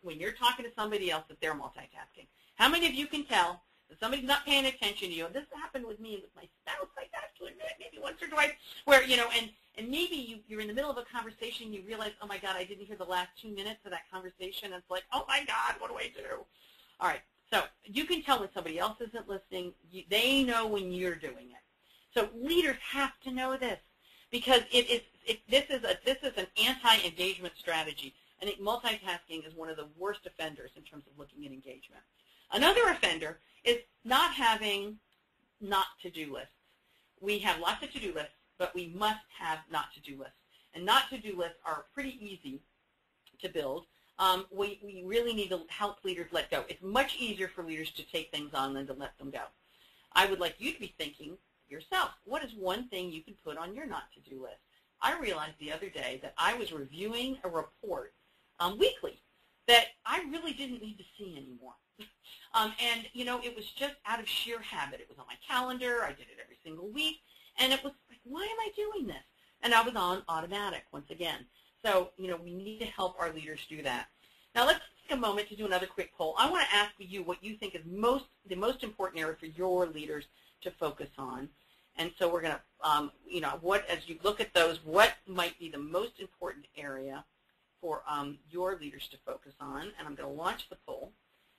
when you're talking to somebody else that they're multitasking? How many of you can tell that somebody's not paying attention to you? This happened with me and with my spouse. I actually maybe once or twice where, and maybe you're in the middle of a conversation, you realize, oh my God, I didn't hear the last 2 minutes of that conversation. And it's like, oh my God, what do I do? All right, so you can tell when somebody else isn't listening. They know when you're doing it. So leaders have to know this because this is an anti-engagement strategy. I think multitasking is one of the worst offenders in terms of looking at engagement. Another offender is not having not-to-do lists. We have lots of to-do lists, but we must have not-to-do lists. And not-to-do lists are pretty easy to build. We really need to help leaders let go. It's much easier for leaders to take things on than to let them go. I would like you to be thinking yourself, what is one thing you can put on your not-to-do list? I realized the other day that I was reviewing a report weekly that I really didn't need to see anymore. And, it was just out of sheer habit. It was on my calendar. I did it every single week. And it was like, why am I doing this? And I was on automatic once again. So, we need to help our leaders do that. Now, let's take a moment to do another quick poll. I want to ask you what you think is the most important area for your leaders to focus on. And so we're going to, as you look at those, what might be the most important area for your leaders to focus on? And I'm going to launch the poll.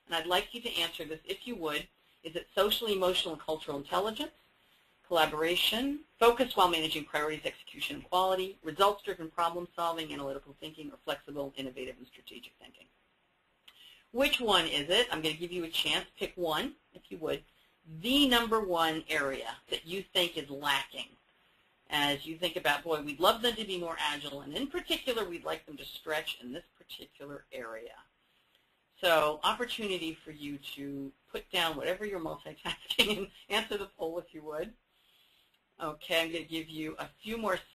And I'd like you to answer this, if you would. Is it social, emotional, and cultural intelligence, collaboration, focus while managing priorities, execution, and quality, results-driven problem solving, analytical thinking, or flexible, innovative, and strategic thinking? Which one is it? I'm going to give you a chance. Pick one, if you would. The number one area that you think is lacking as you think about, boy, we'd love them to be more agile, and in particular, we'd like them to stretch in this particular area. So opportunity for you to put down whatever you're multitasking and answer the poll if you would. Okay, I'm going to give you a few more